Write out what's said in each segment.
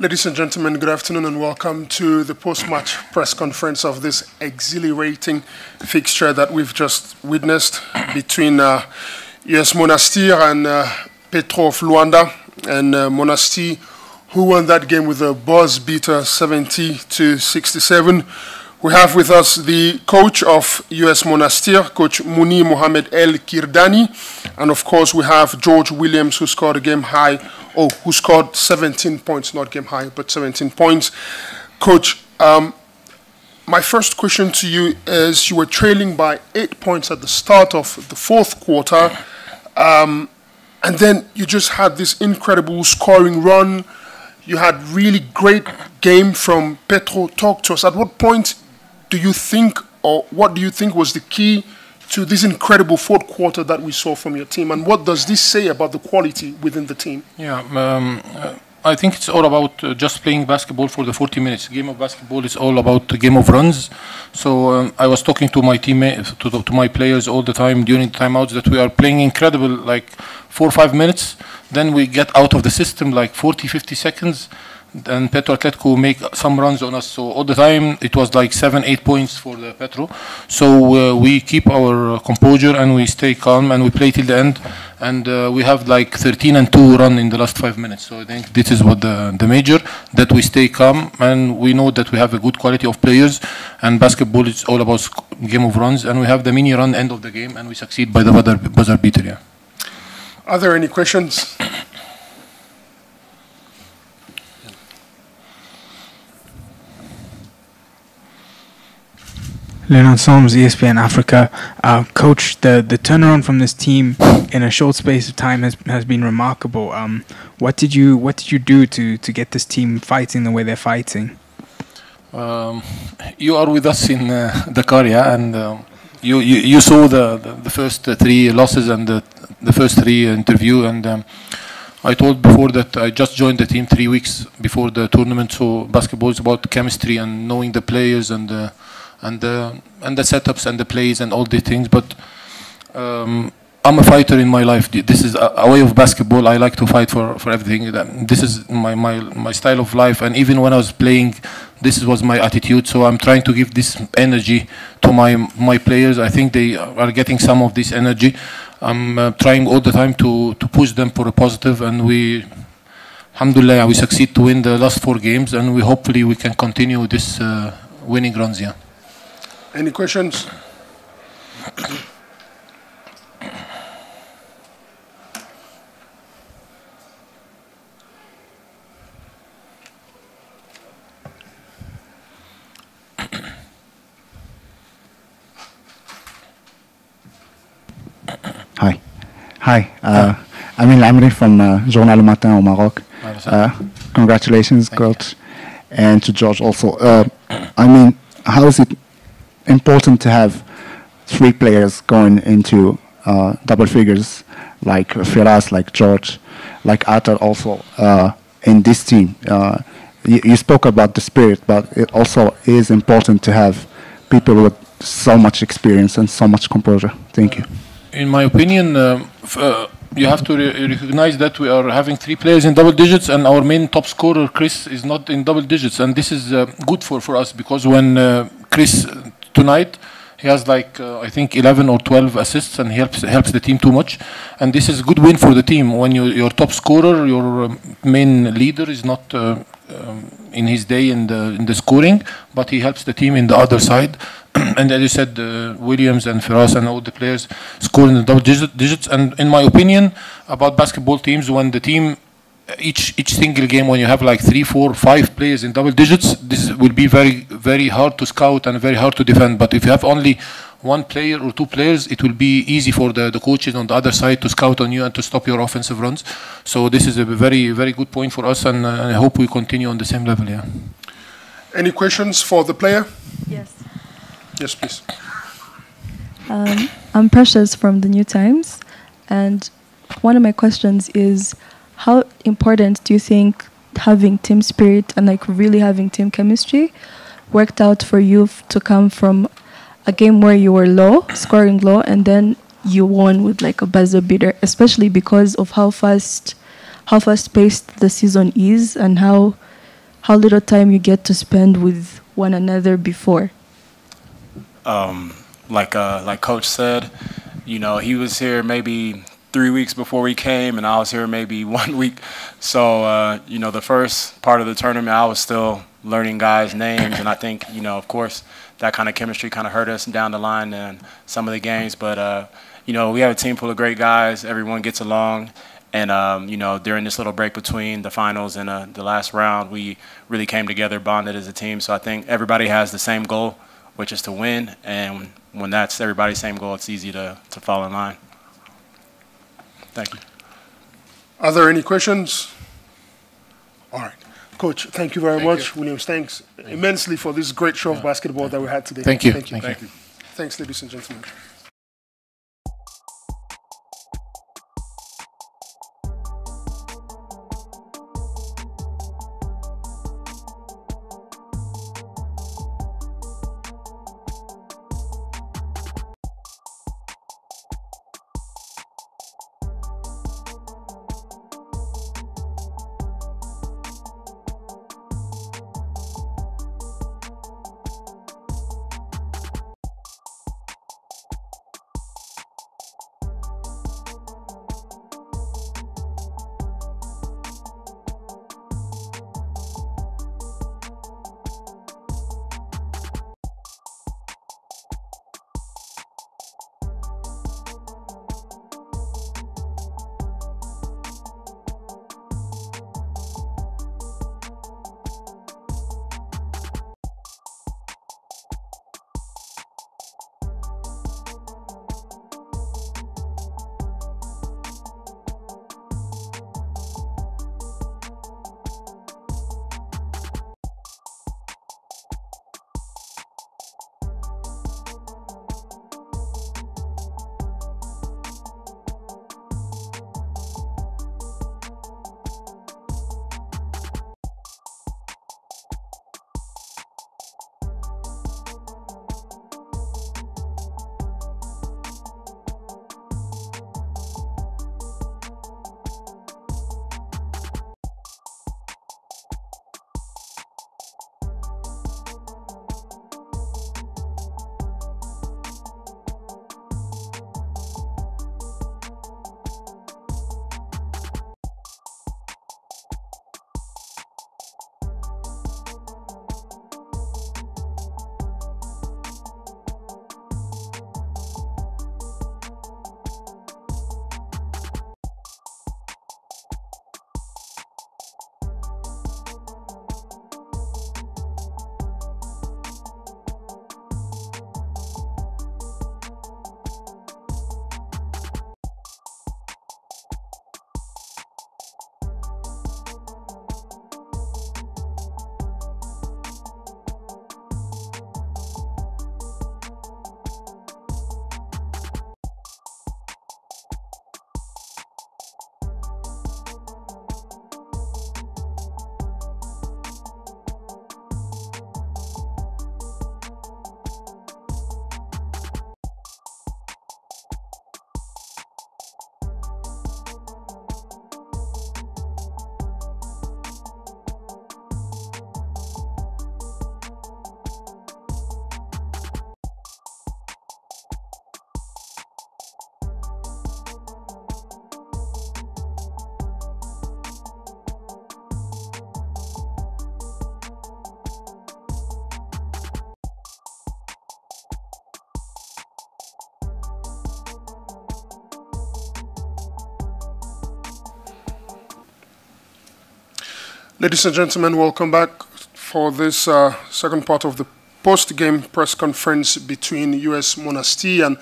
Ladies and gentlemen, good afternoon and welcome to the post-match press conference of this exhilarating fixture that we've just witnessed between US Monastir and Petro of Luanda. And Monastir, who won that game with a buzz beater 70-67. We have with us the coach of US Monastir, Coach Muni Mohamed El Kirdani. And of course, we have George Williams, who scored a game high, who scored 17 points, not game high, but 17 points. Coach, my first question to you is, you were trailing by 8 points at the start of the fourth quarter, and then you just had this incredible scoring run. You had really great game from Petro. Talk to us. At what point do you think, or what do you think was the key to this incredible fourth quarter that we saw from your team, and what does this say about the quality within the team? Yeah, I think it's all about just playing basketball for the 40 minutes. Game of basketball is all about the game of runs. So I was talking to my teammates, to my players all the time during the timeouts, that we are playing incredible, like 4 or 5 minutes. Then we get out of the system like 40, 50 seconds. And Petro Atletico make some runs on us. So all the time it was like 7, 8 points for the Petro. So we keep our composure and we stay calm and we play till the end. And we have like 13-2 run in the last 5 minutes. So I think this is what the major, that we stay calm and we know that we have a good quality of players. And basketball is all about game of runs. And we have the mini run end of the game and we succeed by the buzzer beater. Yeah. Are there any questions? Leonard Solms, ESPN Africa. Coach, the turnaround from this team in a short space of time has been remarkable. What did you do to get this team fighting the way they're fighting? You are with us in Dakar, yeah, and you saw the first 3 losses and the first 3 interview, and I told before that I just joined the team 3 weeks before the tournament. So basketball is about chemistry and knowing the players and the setups and the plays and all the things, but I'm a fighter in my life. This is a way of basketball. I like to fight for everything. This is my style of life, and even when I was playing, this was my attitude. So I'm trying to give this energy to my players. I think they are getting some of this energy. I'm trying all the time to push them for a positive, and alhamdulillah, we succeed to win the last 4 games, and hopefully we can continue this winning runs. Yeah. Any questions? Hi. I'm Lamri from Journal Le Matin au Maroc. Congratulations, coach, and to George also. How is it important to have 3 players going into double figures, like Firas, like George, like Atar also in this team? You spoke about the spirit, but it also is important to have people with so much experience and so much composure. Thank you. In my opinion, you have to recognize that we are having 3 players in double digits, and our main top scorer, Chris, is not in double digits. And this is good for us, because when Chris tonight, he has like I think 11 or 12 assists, and he helps the team too much. And this is a good win for the team when your top scorer, your main leader, is not in his day in the scoring, but he helps the team in the other side. And as you said, Williams and Firas and all the players score in the double digits. And in my opinion, about basketball teams, when the team each single game, when you have like 3, 4, 5 players in double digits, this will be very, very hard to scout and very hard to defend. But if you have only 1 player or 2 players, it will be easy for the coaches on the other side to scout on you and to stop your offensive runs. So this is a very, very good point for us, and I hope we continue on the same level. Yeah. Any questions for the player? Yes. Yes, please. I'm Precious from the New Times, and one of my questions is, how important do you think having team spirit and like really having team chemistry worked out for you to come from a game where you were low, scoring low, and then you won with like a buzzer beater, especially because of how fast-paced the season is, and how how little time you get to spend with one another before. Like Coach said, you know, he was here maybe 3 weeks before we came, and I was here maybe 1 week. So, you know, the first part of the tournament, I was still learning guys' names, and I think, you know, of course, that kind of chemistry kind of hurt us down the line in some of the games. But, you know, we have a team full of great guys. Everyone gets along. And, you know, during this little break between the finals and the last round, we really came together, bonded as a team. So I think everybody has the same goal, which is to win. And when that's everybody's same goal, it's easy to fall in line. Thank you. Are there any questions? All right. Coach, thank you very much. Williams, thanks immensely for this great show of basketball that we had today. Thank you. Thank you. Thank you. Thanks, ladies and gentlemen. Ladies and gentlemen, welcome back for this second part of the post-game press conference between US Monastir and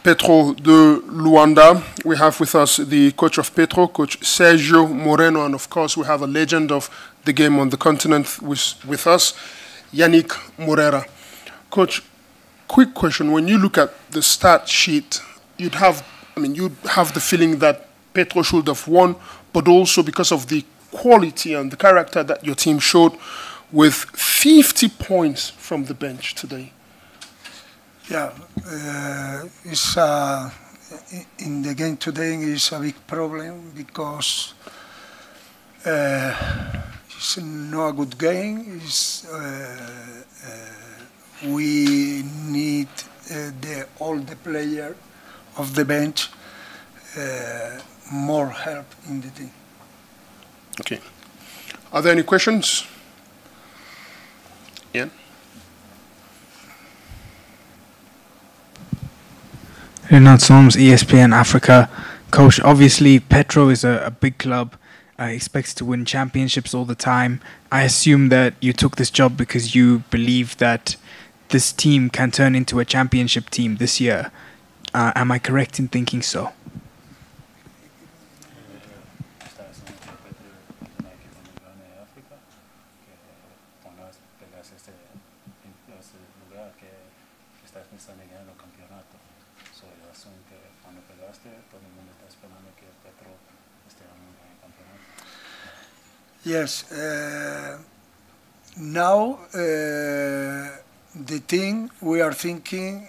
Petro de Luanda. We have with us the coach of Petro, Coach Sergio Moreno, and of course we have a legend of the game on the continent with us, Yannick Morera. Coach, quick question. When you look at the stat sheet, you'd have the feeling that Petro should have won, but also because of the quality and the character that your team showed with 50 points from the bench today. Yeah, it's in the game today is a big problem because It's not a good game. We need all the players of the bench more help in the team. Okay. Are there any questions? Ian? Renat Soms, ESPN Africa. Coach, obviously Petro is a big club, expects to win championships all the time. I assume that you took this job because you believe that this team can turn into a championship team this year. Am I correct in thinking so? Yes. Now the thing we are thinking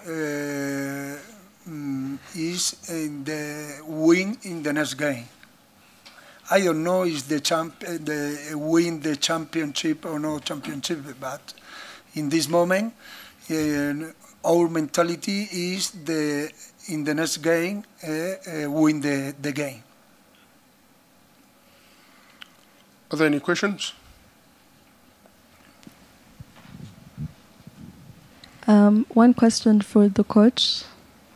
is in the win in the next game. I don't know if the win the championship or no championship, but in this moment, our mentality is in the next game win the game. Are there any questions? One question for the coach.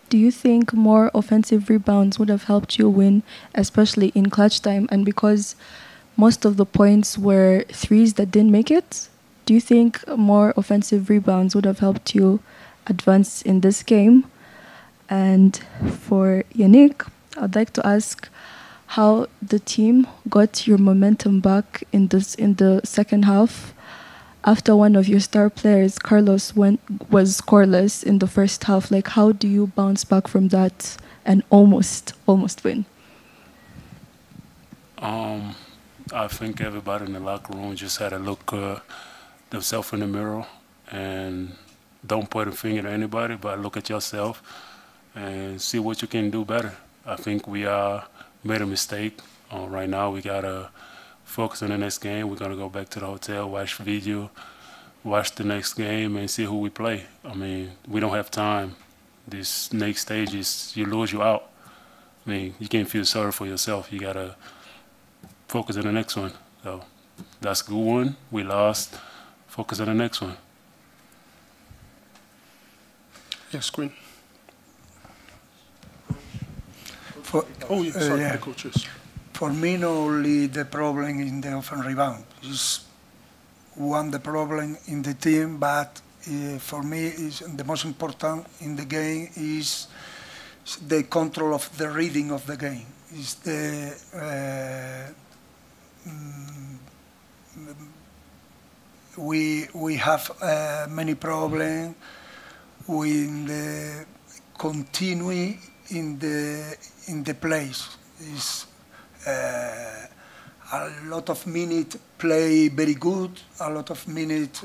Do you think more offensive rebounds would have helped you win, especially in clutch time? And because most of the points were threes that didn't make it, do you think more offensive rebounds would have helped you advance in this game? And for Yannick, I'd like to ask how the team got your momentum back in the second half after one of your star players, Carlos, was scoreless in the first half. Like, how do you bounce back from that and almost win? I think everybody in the locker room just had to look themselves in the mirror and don't point a finger at anybody, but look at yourself and see what you can do better. I think we made a mistake. Right now we got to focus on the next game. We're going to go back to the hotel, watch video, watch the next game, and see who we play. I mean, we don't have time. This next stage is you lose, you out. I mean, you can't feel sorry for yourself. You got to focus on the next one. So that's a good one. We lost. Focus on the next one. Yes, Queen. Yeah. Coaches. For me, not only the problem in the offensive rebound is the problem in the team, but for me, is the most important in the game is the control of the reading of the game. Is we have many problems with the continuity in the place. Is a lot of minutes play very good, a lot of minutes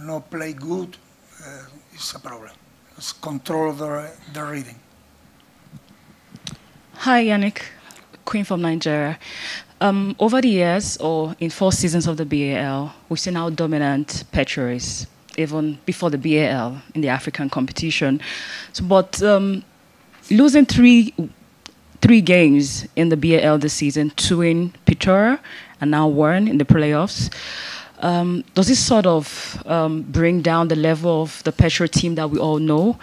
not play good. It's a problem. It's control the reading. Hi, Yannick, Queen from Nigeria. Over the years, or in 4 seasons of the BAL, we've seen how dominant Petro is, even before the BAL in the African competition. But losing three games in the BAL this season, 2 in Pretoria and now 1 in the playoffs, does this sort of bring down the level of the Petro team that we all know?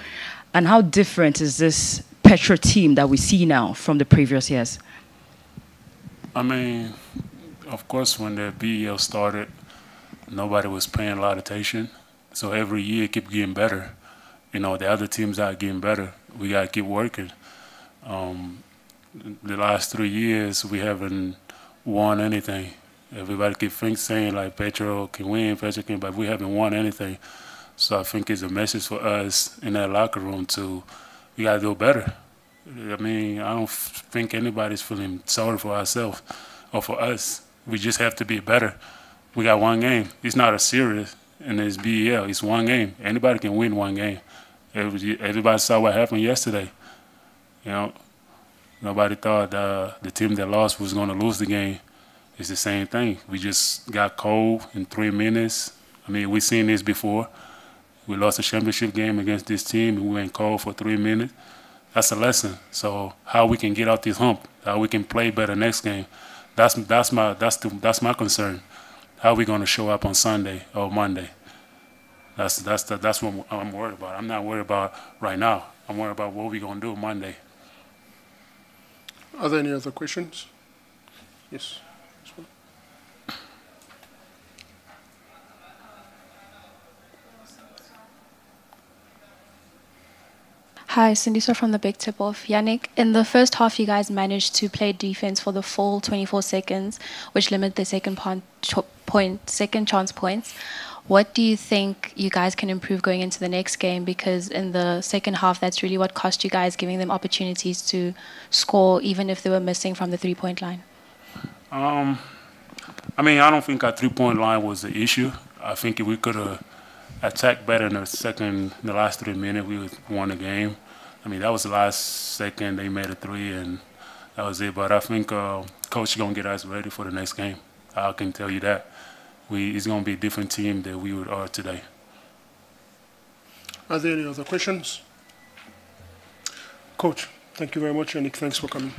And how different is this Petro team that we see now from the previous years? I mean, of course, when the BAL started, nobody was paying a lot of attention. So every year it kept getting better. You know, the other teams are getting better. We got to keep working. The last 3 years, we haven't won anything. Everybody keeps saying, like, Petro can win, Petro can, but we haven't won anything. So I think it's a message for us in that locker room we got to do better. I mean, I don't think anybody's feeling sorry for ourselves or for us. We just have to be better. We got 1 game. It's not a series in this BAL. It's 1 game. Anybody can win 1 game. Everybody saw what happened yesterday. You know, nobody thought the team that lost was going to lose the game. it's the same thing. We just got cold in 3 minutes. I mean, we've seen this before. We lost a championship game against this team, and we went cold for 3 minutes. That's a lesson. So how we can get out this hump, how we can play better next game, that's my concern. How are we going to show up on Sunday or Monday? That's what I'm worried about. I'm not worried about right now. I'm worried about what we're going to do Monday. Are there any other questions? Yes. This one. Hi, Sindisa from the Big Tip Off. Yannick, in the first half, you guys managed to play defense for the full 24 seconds, which limit the second chance points. What do you think you guys can improve going into the next game? Because in the second half, that's really what cost you guys, giving them opportunities to score, even if they were missing from the three-point line. I mean, I don't think our three-point line was the issue. I think if we could have attacked better in the last 3 minutes, we would have won the game. I mean, that was the last second they made a three, and that was it. But I think Coach is going to get us ready for the next game. I can tell you that. It's going to be a different team than we are today. Are there any other questions? Coach, thank you very much, Yannick. Thanks for coming.